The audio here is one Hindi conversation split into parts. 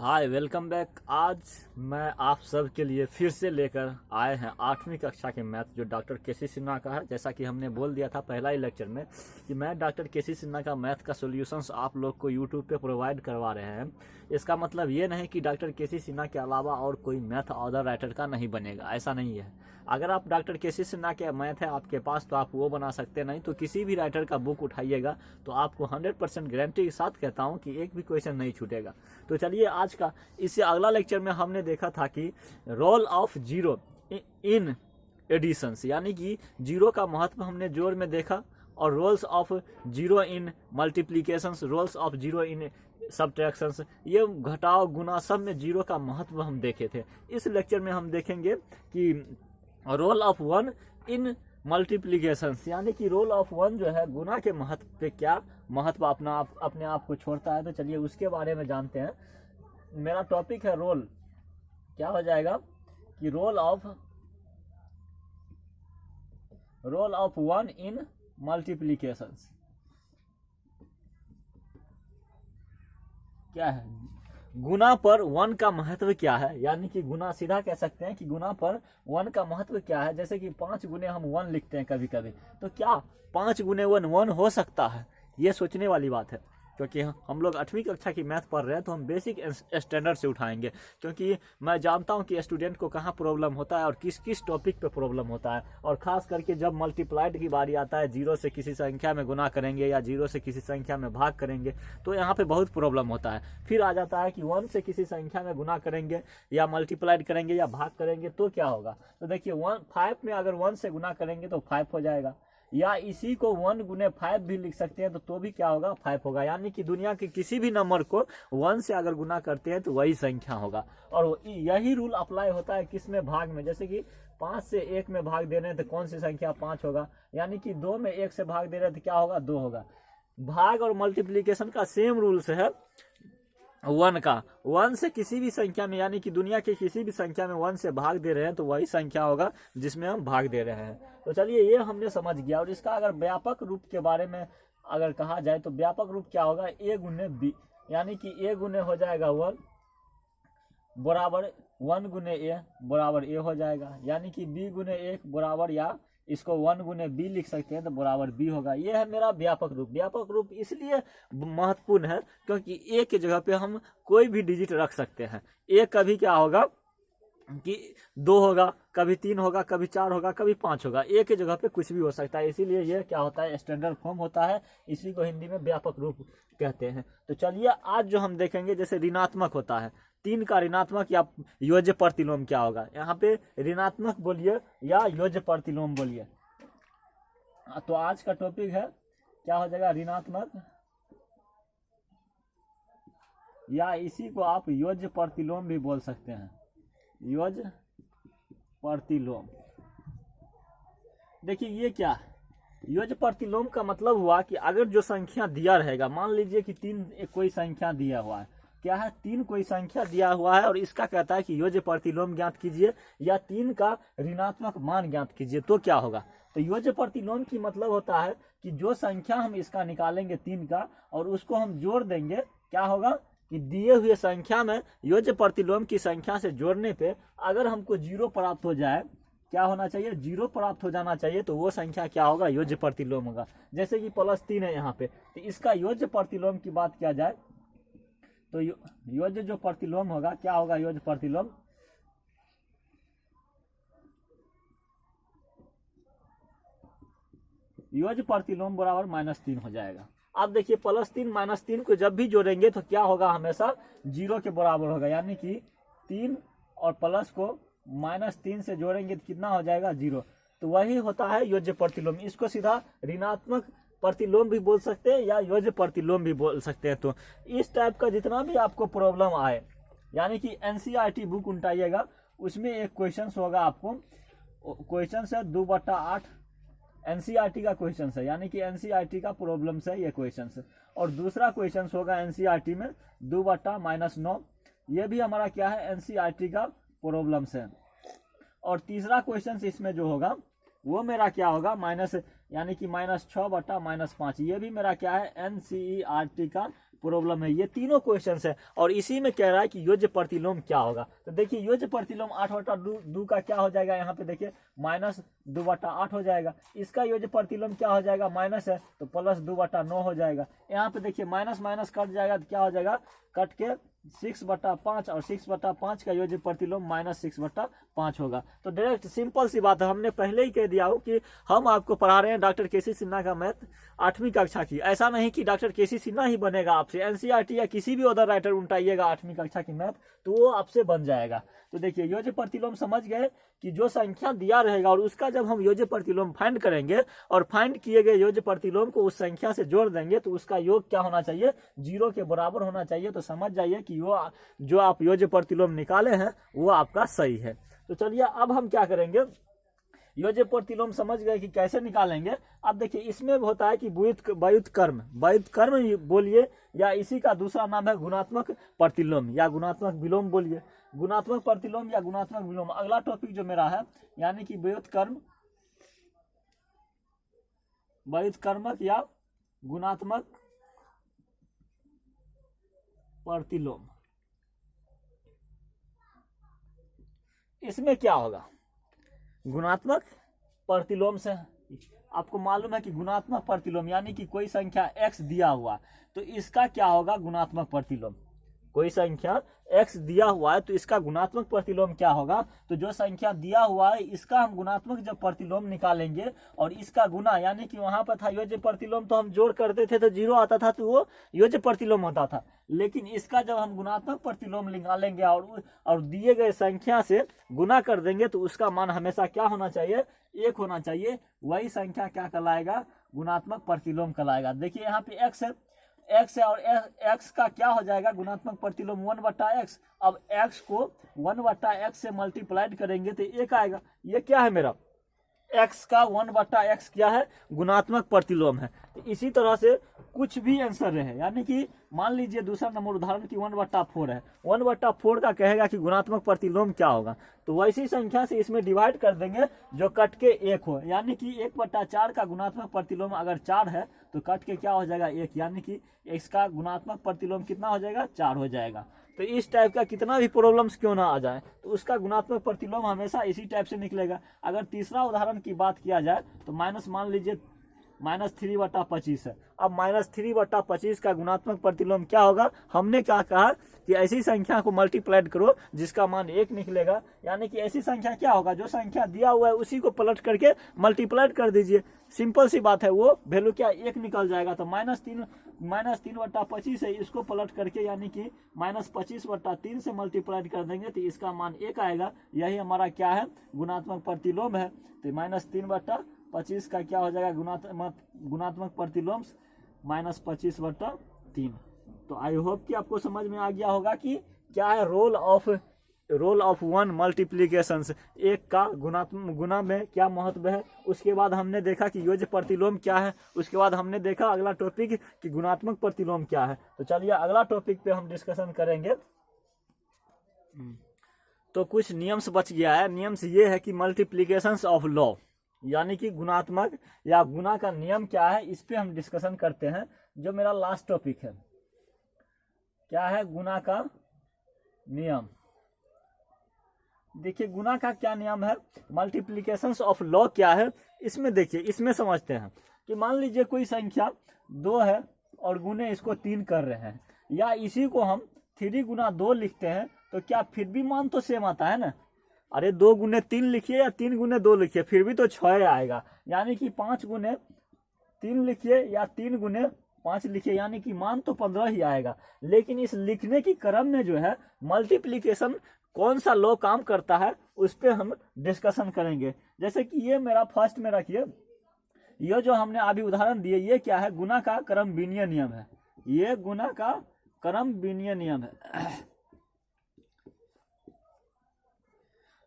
Hi welcome back. आज मैं आप सब के लिए फिर से लेकर आए हैं 8वीं कक्षा के मैथ जो डॉक्टर केसी सिन्हा का है। जैसा कि हमने बोल दिया था पहला ही लेक्चर में कि मैं डॉक्टर केसी सिन्हा का मैथ का सॉल्यूशंस आप लोग को यूट्यूब पे प्रोवाइड करवा रहे हैं। इसका मतलब ये नहीं कि डॉक्टर केसी सिन्हा के अलावा और कोई मैथ अदर राइटर का नहीं बनेगा, ऐसा नहीं है। अगर आप डॉक्टर केसी सिन्हा के मैथ है आपके पास तो आप वो बना सकते, नहीं तो किसी भी राइटर का बुक उठाइएगा तो आपको 100% गारंटी के साथ कहता हूँ कि एक भी क्वेश्चन नहीं छूटेगा। तो चलिए आज का इससे अगला लेक्चर में हमने देखा था कि role of zero in additions, यानी कि जीरो का महत्व हमने जोड़ में देखा, और roles of zero in multiplications, roles of zero in subtractions, ये घटाव गुना सब में जीरो का महत्व हम देखे थे। इस लेक्चर में हम देखेंगे कि role of one in multiplications, यानी कि रोल ऑफ वन जो है गुना के महत्व पे क्या महत्व अपने आप को छोड़ता है। तो चलिए उसके बारे में जानते हैं। मेरा टॉपिक है रोल, क्या हो जाएगा कि role of one in multiplications क्या है, गुना पर वन का महत्व क्या है। यानी कि गुना सीधा कह सकते हैं कि गुना पर वन का महत्व क्या है। जैसे कि 5 गुने हम 1 लिखते हैं कभी कभी, तो क्या 5 गुने 1 1 हो सकता है? ये सोचने वाली बात है, क्योंकि हम लोग 8वीं कक्षा की मैथ पढ़ रहे हैं तो हम बेसिक स्टैंडर्ड से उठाएंगे, क्योंकि मैं जानता हूं कि स्टूडेंट को कहाँ प्रॉब्लम होता है और किस किस टॉपिक पे प्रॉब्लम होता है। और खास करके जब मल्टीप्लाइड की बारी आता है, जीरो से किसी संख्या में गुना करेंगे या जीरो से किसी संख्या में भाग करेंगे, तो यहाँ पे बहुत प्रॉब्लम होता है। फिर आ जाता है कि 1 से किसी संख्या में गुना करेंगे या मल्टीप्लाइड करेंगे या भाग करेंगे तो क्या होगा। तो देखिए 5 में अगर 1 से गुना करेंगे तो 5 हो जाएगा, या इसी को 1 गुने 5 भी लिख सकते हैं तो भी क्या होगा, 5 होगा। यानी कि दुनिया के किसी भी नंबर को 1 से अगर गुना करते हैं तो वही संख्या होगा। और यही रूल अप्लाई होता है किसमें, भाग में। जैसे कि 5 से 1 में भाग दे रहे हैं तो कौन सी संख्या 5 होगा, यानी कि 2 में 1 से भाग दे रहे हैं तो क्या होगा, 2 होगा। भाग और मल्टीप्लीकेशन का सेम रूल्स है 1 का। 1 से किसी भी संख्या में, यानी कि दुनिया के किसी भी संख्या में 1 से भाग दे रहे हैं तो वही संख्या होगा जिसमें हम भाग दे रहे हैं। तो चलिए ये हमने समझ गया। और इसका अगर व्यापक रूप के बारे में अगर कहा जाए तो व्यापक रूप क्या होगा, a गुने b, यानी कि a गुने हो जाएगा 1 बराबर 1 गुने a बराबर a हो जाएगा, यानी कि b गुने 1 बराबर, या इसको 1 गुने b लिख सकते हैं तो बराबर b होगा। ये है मेरा व्यापक रूप। व्यापक रूप इसलिए महत्वपूर्ण है क्योंकि a के जगह पे हम कोई भी डिजिट रख सकते हैं। a कभी क्या होगा कि 2 होगा, कभी 3 होगा, कभी 4 होगा, कभी 5 होगा। a के जगह पे कुछ भी हो सकता है, इसीलिए ये क्या होता है, स्टैंडर्ड फॉर्म होता है। इसी को हिंदी में व्यापक रूप कहते हैं। तो चलिए आज जो हम देखेंगे, जैसे ऋणात्मक होता है, 3 का ऋणात्मक या योज्य प्रतिलोम क्या होगा। यहाँ पे ऋणात्मक बोलिए या योज्य प्रतिलोम बोलिए। तो आज का टॉपिक है क्या हो जाएगा, ऋणात्मक, या इसी को आप योज्य प्रतिलोम भी बोल सकते हैं, योज्य प्रतिलोम। देखिए ये क्या है, योज्य प्रतिलोम का मतलब हुआ कि अगर जो संख्या दिया रहेगा, मान लीजिए कि 3 कोई संख्या दिया हुआ है, क्या है, 3 कोई संख्या दिया हुआ है और इसका कहता है कि योज्य प्रतिलोम ज्ञात कीजिए या 3 का ऋणात्मक मान ज्ञात कीजिए, तो क्या होगा। तो योज्य प्रतिलोम की मतलब होता है कि जो संख्या हम इसका निकालेंगे 3 का और उसको हम जोड़ देंगे, क्या होगा कि दिए हुए संख्या में योज्य प्रतिलोम की संख्या से जोड़ने पे अगर हमको 0 प्राप्त हो जाए, क्या होना चाहिए, 0 प्राप्त हो जाना चाहिए, तो वो संख्या क्या होगा, योज्य प्रतिलोम होगा। जैसे कि +3 है यहाँ पे, तो इसका योज्य प्रतिलोम की बात किया जाए तो योज्य जो प्रतिलोम होगा क्या होगा, योज्य प्रतिलोम योज्य प्रतिलोम बराबर -3 हो जाएगा। अब देखिए +3 -3 को जब भी जोड़ेंगे तो क्या होगा, हमेशा 0 के बराबर होगा। यानी कि 3 और प्लस को -3 से जोड़ेंगे तो कितना हो जाएगा, 0। तो वही होता है योज्य प्रतिलोम। इसको सीधा ऋणात्मक प्रतिलोम भी बोल सकते हैं या योज्य प्रतिलोम भी बोल सकते हैं। तो इस टाइप का जितना भी आपको प्रॉब्लम आए, यानी कि एनसीईआरटी बुक उठाइएगा, उसमें एक क्वेश्चन होगा, आपको क्वेश्चन है 2/8 एनसीईआरटी का क्वेश्चन है, यानी कि एनसीईआरटी का प्रॉब्लम है ये क्वेश्चन। और दूसरा क्वेश्चन होगा एनसीईआरटी में 2/9, ये भी हमारा क्या है, एनसीईआरटी का प्रॉब्लम है। और तीसरा क्वेश्चन इसमें जो होगा वो मेरा क्या होगा, माइनस, यानी कि -6/-5, ये भी मेरा क्या है, एनसीईआरटी का प्रॉब्लम है। ये तीनों क्वेश्चन है और इसी में कह रहा है कि योज्य प्रतिलोम क्या होगा। तो देखिए योज्य प्रतिलोम 8/2 का क्या हो जाएगा, यहाँ पे देखिए -2/8 हो जाएगा। इसका योज्य प्रतिलोम क्या हो जाएगा, माइनस है तो +2/9 हो जाएगा। यहाँ पे देखिए माइनस माइनस कट जाएगा तो क्या हो जाएगा, कट के 6/5 और 6/5 का योज्य प्रतिलोम -6/5 होगा। तो डायरेक्ट सिंपल सी बात है, हमने पहले ही कह दिया हो कि हम आपको पढ़ा रहे हैं डॉक्टर केसी सिन्हा का मैथ 8वीं कक्षा की। ऐसा नहीं कि डॉक्टर केसी सिन्हा ही बनेगा आपसे, एनसीईआरटी या किसी भी अदर राइटर उठाइएगा 8वीं कक्षा की मैथ तो वो आपसे बन जाएगा। तो देखिए योज्य प्रतिलोम समझ गए कि जो संख्या दिया रहेगा और उसका जब हम योज्य प्रतिलोम फाइंड करेंगे और फाइंड किए गए योज्य प्रतिलोम को उस संख्या से जोड़ देंगे तो उसका योग क्या होना चाहिए, 0 के बराबर होना चाहिए। तो समझ जाइए कि वो जो आप योज्य प्रतिलोम निकाले हैं वो आपका सही है। तो चलिए अब हम क्या करेंगे, योज्य प्रतिलोम समझ गए कि कैसे निकालेंगे। अब देखिए इसमें होता है कि व्युत्क्रम बोलिए या इसी का दूसरा नाम है गुणात्मक प्रतिलोम या गुणात्मक विलोम बोलिए, गुणात्मक प्रतिलोम या गुणात्मक विलोम। अगला टॉपिक जो मेरा है यानी कि व्युत्क्रमक या गुणात्मक प्रतिलोम। इसमें क्या होगा, गुणात्मक प्रतिलोम से आपको मालूम है कि गुणात्मक प्रतिलोम यानी कि कोई संख्या x दिया हुआ तो इसका क्या होगा, गुणात्मक प्रतिलोम। कोई संख्या x दिया हुआ है तो इसका गुणात्मक प्रतिलोम क्या होगा, तो जो संख्या दिया हुआ है इसका हम गुणात्मक जब प्रतिलोम निकालेंगे और इसका गुना, यानी कि वहां पर था योज्य प्रतिलोम तो हम जोड़ करते थे तो 0 आता था तो वो योज्य प्रतिलोम होता था। लेकिन इसका जब हम गुणात्मक प्रतिलोम निकालेंगे और दिए गए संख्या से गुना कर देंगे तो उसका मान हमेशा क्या होना चाहिए, 1 होना चाहिए। वही संख्या क्या कहलाएगा, गुणात्मक प्रतिलोम कहलाएगा। देखिए यहाँ पे x है, x है और x का क्या हो जाएगा, गुणात्मक प्रतिलोम 1/x। अब x को 1/x से मल्टीप्लाइड करेंगे तो 1 आएगा। ये क्या है मेरा, x का 1/x क्या है, गुणात्मक प्रतिलोम है। तो इसी तरह से कुछ भी आंसर रहे, यानी कि मान लीजिए दूसरा नंबर उदाहरण की 1/4 है, 1/4 का कहेगा कि गुणात्मक प्रतिलोम क्या होगा, तो वैसी संख्या से इसमें डिवाइड कर देंगे जो कट के 1 हो, यानी कि 1/4 का गुणात्मक प्रतिलोम अगर 4 है तो कट के क्या हो जाएगा, 1, यानी कि इसका गुणात्मक प्रतिलोम कितना हो जाएगा, 4 हो जाएगा। तो इस टाइप का कितना भी प्रॉब्लम्स क्यों ना आ जाए तो उसका गुणात्मक प्रतिलोम हमेशा इसी टाइप से निकलेगा। अगर तीसरा उदाहरण की बात किया जाए तो माइनस मान लीजिए -3/25 है। अब -3/25 का गुणात्मक प्रतिलोम क्या होगा, हमने क्या कहा कि ऐसी संख्या को मल्टीप्लाइड करो जिसका मान 1 निकलेगा, यानी कि ऐसी संख्या क्या होगा, जो संख्या दिया हुआ है उसी को पलट करके मल्टीप्लाइड कर दीजिए। सिंपल सी बात है, वो वैल्यू क्या 1 निकल जाएगा। तो -3/25 है, इसको पलट करके यानी कि -25/3 से मल्टीप्लाइड कर देंगे तो इसका मान 1 आएगा। यही हमारा क्या है, गुणात्मक प्रतिलोम है। तो -3/25 का क्या हो जाएगा, गुणात्मक प्रतिलोम -25/3। तो आई होप कि आपको समझ में आ गया होगा कि क्या है रोल ऑफ 1 मल्टीप्लीकेशन, एक का गुना में क्या महत्व है। उसके बाद हमने देखा कि योज्य प्रतिलोम क्या है, उसके बाद हमने देखा अगला टॉपिक कि गुणात्मक प्रतिलोम क्या है। तो चलिए अगला टॉपिक पे हम डिस्कशन करेंगे। तो कुछ नियम्स बच गया है। नियम्स ये है कि मल्टीप्लीकेशंस ऑफ लॉ, यानी कि गुणात्मक या गुना का नियम क्या है, इस पे हम डिस्कशन करते हैं। जो मेरा लास्ट टॉपिक है क्या है, गुना का नियम। देखिए गुना का क्या नियम है, मल्टीप्लीकेशंस ऑफ लॉ क्या है, इसमें देखिए, इसमें समझते हैं कि मान लीजिए कोई संख्या 2 है और गुने इसको 3 कर रहे हैं, या इसी को हम 3 गुना 2 लिखते हैं तो क्या फिर भी मान तो सेम आता है ना। अरे 2 गुने 3 लिखिए या 3 गुने 2 लिखिए फिर भी तो 6 आएगा, यानी कि 5 गुने 3 लिखिए या 3 गुने 5 लिखिए, यानी कि मान तो 15 ही आएगा। लेकिन इस लिखने की क्रम में जो है मल्टीप्लीकेशन कौन सा लॉ काम करता है उस पर हम डिस्कशन करेंगे। जैसे कि ये मेरा फर्स्ट में रखिए, ये जो हमने अभी उदाहरण दिए ये क्या है, गुना का क्रम विनीय नियम है। ये गुना का क्रम विनीय नियम है।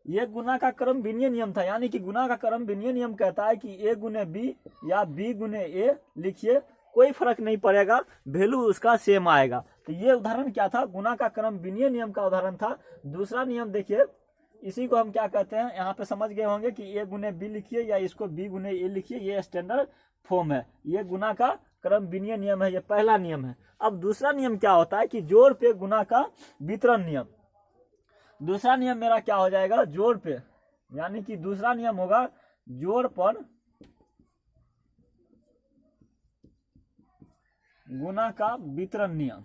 ये गुना का क्रम विनीय नियम था, यानी कि गुना का क्रम विनीय नियम कहता है कि a गुने b या b गुने a लिखिए, कोई फर्क नहीं पड़ेगा, वैल्यू उसका सेम आएगा। तो ये उदाहरण क्या था, गुना का क्रम विनीय नियम का उदाहरण था। दूसरा नियम देखिए, इसी को हम क्या कहते हैं, यहाँ पे समझ गए होंगे कि a गुने b लिखिए या इसको b गुने a लिखिए, ये स्टैंडर्ड फॉर्म है। ये गुना का क्रम विनीय नियम है, ये पहला नियम है। अब दूसरा नियम क्या होता है कि जोड़ पे गुना का वितरण नियम। दूसरा नियम मेरा क्या हो जाएगा, जोड़ पे, यानी कि दूसरा नियम होगा जोड़ पर गुना का वितरण नियम।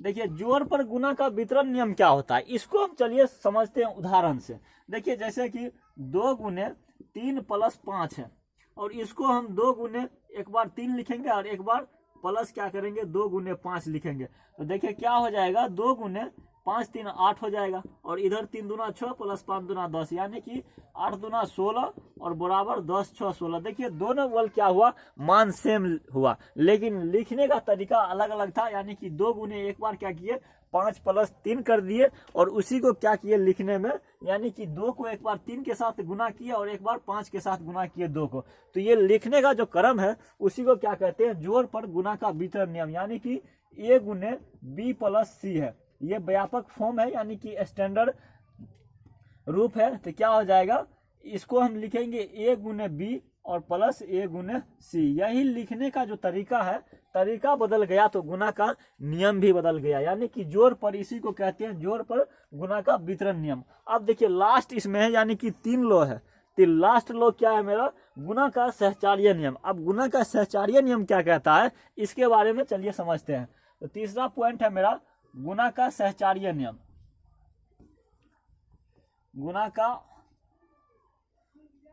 देखिए जोड़ पर गुना का वितरण नियम क्या होता है, इसको हम चलिए समझते हैं उदाहरण से। देखिए जैसे कि 2 गुने 3 प्लस 5 है, और इसको हम 2 गुने एक बार 3 लिखेंगे और एक बार प्लस क्या करेंगे 2 गुने 5 लिखेंगे। तो देखिए क्या हो जाएगा, 2 गुने 5 3 8 हो जाएगा, और इधर 3 दूना 6 प्लस 5 दूना 10, यानी कि 8 दूना 16 और बराबर 10 6 16। देखिए दोनों बल क्या हुआ, मान सेम हुआ, लेकिन लिखने का तरीका अलग अलग था। यानी कि 2 गुने एक बार क्या किए 5 प्लस 3 कर दिए, और उसी को क्या किए लिखने में, यानी कि 2 को एक बार 3 के साथ गुना किए और एक बार 5 के साथ गुना किए 2 को। तो ये लिखने का जो क्रम है उसी को क्या कहते हैं, जोड़ पर गुना का वितरण नियम। यानी कि a गुने b प्लस c है, ये व्यापक फॉर्म है, यानी कि स्टैंडर्ड रूप है। तो क्या हो जाएगा, इसको हम लिखेंगे a गुने b और प्लस a गुने c। यही लिखने का जो तरीका है, तरीका बदल गया तो गुना का नियम भी बदल गया। यानी कि जोड़ पर, इसी को कहते हैं जोड़ पर गुना का वितरण नियम। अब देखिए लास्ट इसमें है, यानी कि 3 लो है। तो लास्ट लो क्या है मेरा, गुना का सहचार्य नियम। अब गुना का सहचार्य नियम क्या कहता है, इसके बारे में चलिए समझते हैं। तो तीसरा पॉइंट है मेरा गुना का सहचार्य नियम। गुना का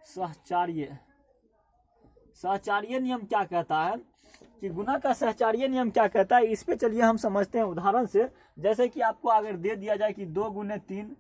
सहचार्य नियम क्या कहता है कि गुना का सहचार्य नियम क्या कहता है, इस पे चलिए हम समझते हैं उदाहरण से। जैसे कि आपको अगर दे दिया जाए कि 2 गुने 3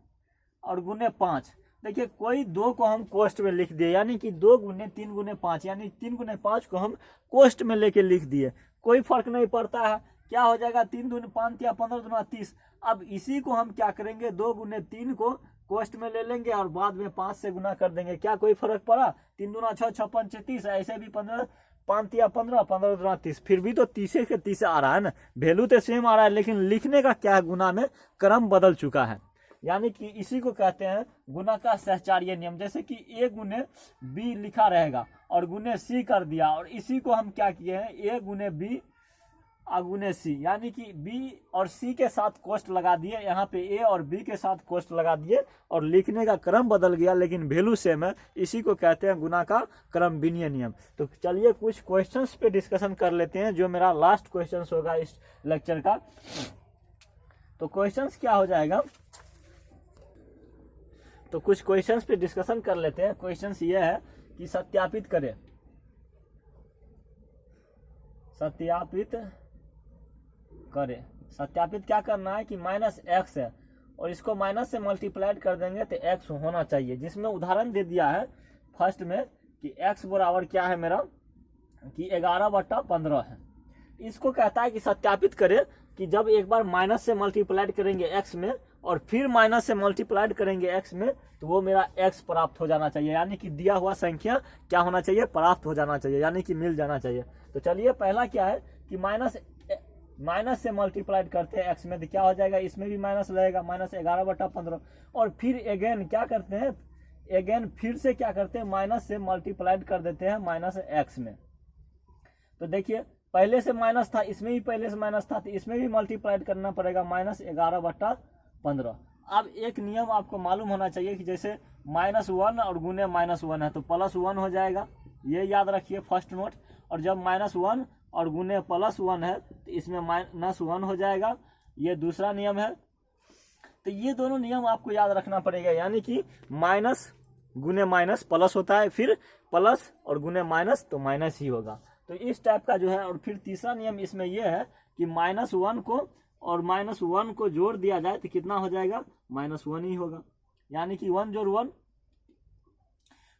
और गुने 5, देखिए कोई 2 को हम कोष्ठ में लिख दिए, यानी कि 2 गुने 3 गुने 5, यानी 3 गुने 5 को हम कोष्ठ में लेके लिख दिए, कोई फर्क नहीं पड़ता है। क्या हो जाएगा, 3 दूनी 5 या 15 दूना 30। अब इसी को हम क्या करेंगे, 2 गुने 3 को कोष्ठ में ले लेंगे और बाद में 5 से गुना कर देंगे, क्या कोई फर्क पड़ा। 3 दूना 6 6 5 30, ऐसे भी 15 5 या 15 15 दूना 30, फिर भी तो 30 के 30 आ रहा है ना, वैल्यू तो सेम आ रहा है, लेकिन लिखने का क्या है, गुना में क्रम बदल चुका है। यानी कि इसी को कहते हैं गुना का सहचार्य नियम। जैसे कि a गुने b लिखा रहेगा और गुने c कर दिया, और इसी को हम क्या किए हैं, a गुने b गुने c, यानी कि b और c के साथ कोष्ठ लगा दिए, यहाँ पे a और b के साथ कोष्ठ लगा दिए, और लिखने का क्रम बदल गया लेकिन वैल्यू सेम है। इसी को कहते हैं गुना का क्रम विनीय नियम। तो चलिए कुछ क्वेश्चंस पे डिस्कशन कर लेते हैं, जो मेरा लास्ट क्वेश्चंस होगा इस लेक्चर का। तो क्वेश्चंस क्या हो जाएगा, तो कुछ क्वेश्चंस पे डिस्कशन कर लेते हैं। क्वेश्चंस ये है कि सत्यापित करें, सत्यापित क्या करना है कि माइनस एक्स है और इसको माइनस से मल्टीप्लाइड कर देंगे तो एक्स होना चाहिए। जिसमें उदाहरण दे दिया है फर्स्ट में कि एक्स बराबर क्या है मेरा, कि 11/15 है। इसको कहता है कि सत्यापित करें कि जब एक बार माइनस से मल्टीप्लाइड करेंगे एक्स में और फिर माइनस से मल्टीप्लाइड करेंगे एक्स में, तो वो मेरा एक्स प्राप्त हो जाना चाहिए। यानी कि दिया हुआ संख्या क्या होना चाहिए, प्राप्त हो जाना चाहिए, यानी कि मिल जाना चाहिए। तो चलिए पहला क्या है कि माइनस से मल्टीप्लाइड करते हैं एक्स में, तो क्या हो जाएगा, इसमें भी माइनस लगेगा, माइनस 11/15। और फिर अगेन क्या करते हैं, अगेन फिर से क्या करते हैं, माइनस से मल्टीप्लाइड कर देते हैं माइनस एक्स में। तो देखिए पहले से माइनस था, इसमें भी पहले से माइनस था, तो इसमें भी मल्टीप्लाइड करना पड़ेगा माइनस 11/15। अब एक नियम आपको मालूम होना चाहिए कि जैसे -1 और गुने -1 है तो +1 हो जाएगा, ये याद रखिए फर्स्ट नोट। और जब -1 और गुने +1 है तो इसमें -1 हो जाएगा, ये दूसरा नियम है। तो ये दोनों नियम आपको याद रखना पड़ेगा, यानी कि माइनस गुने माइनस प्लस होता है, फिर प्लस और गुने माइनस तो माइनस ही होगा। तो इस टाइप का जो है। और फिर तीसरा नियम इसमें यह है कि -1 को और -1 को जोड़ दिया जाए तो कितना हो जाएगा, -1 ही होगा। यानी कि 1 जोड़ 1,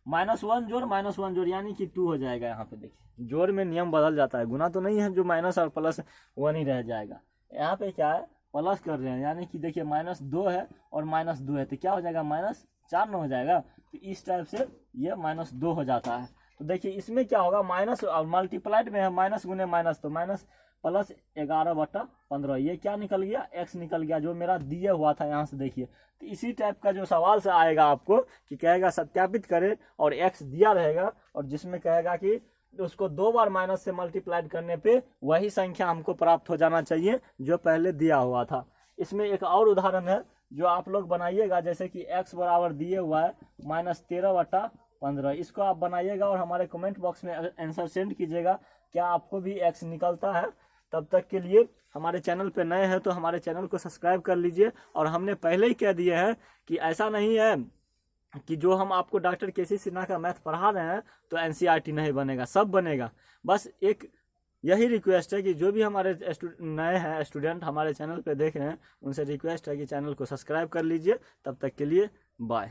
-1 जोड़ -1 जोड़, यानी कि 2 हो जाएगा। यहाँ पे देखिए जोड़ में नियम बदल जाता है, गुना तो नहीं है जो माइनस और +1 ही रह जाएगा। यहाँ पे क्या है, प्लस कर रहे हैं, यानी कि देखिए -2 है और -2 है तो क्या हो जाएगा, -4 न हो जाएगा। तो इस टाइप से ये -2 हो जाता है। तो देखिए इसमें क्या होगा, माइनस और मल्टीप्लाइड में है माइनस गुने माइनस, तो माइनस प्लस 11/15, ये क्या निकल गया, एक्स निकल गया जो मेरा दिया हुआ था। यहाँ से देखिए तो इसी टाइप का जो सवाल से आएगा आपको कि कहेगा सत्यापित करें और एक्स दिया रहेगा, और जिसमें कहेगा कि उसको 2 बार माइनस से मल्टीप्लाइड करने पे वही संख्या हमको प्राप्त हो जाना चाहिए जो पहले दिया हुआ था। इसमें एक और उदाहरण है जो आप लोग बनाइएगा, जैसे कि x बराबर दिए हुआ है -13/15। इसको आप बनाइएगा और हमारे कमेंट बॉक्स में आंसर सेंड कीजिएगा क्या आपको भी x निकलता है। तब तक के लिए हमारे चैनल पे नए हैं तो हमारे चैनल को सब्सक्राइब कर लीजिए। और हमने पहले ही कह दिए हैं कि ऐसा नहीं है कि जो हम आपको डॉक्टर केसी सिन्हा का मैथ पढ़ा रहे हैं तो एनसीईआरटी नहीं बनेगा, सब बनेगा। बस एक यही रिक्वेस्ट है कि जो भी हमारे नए हैं स्टूडेंट हमारे चैनल पे देख रहे हैं उनसे रिक्वेस्ट है कि चैनल को सब्सक्राइब कर लीजिए। तब तक के लिए बाय।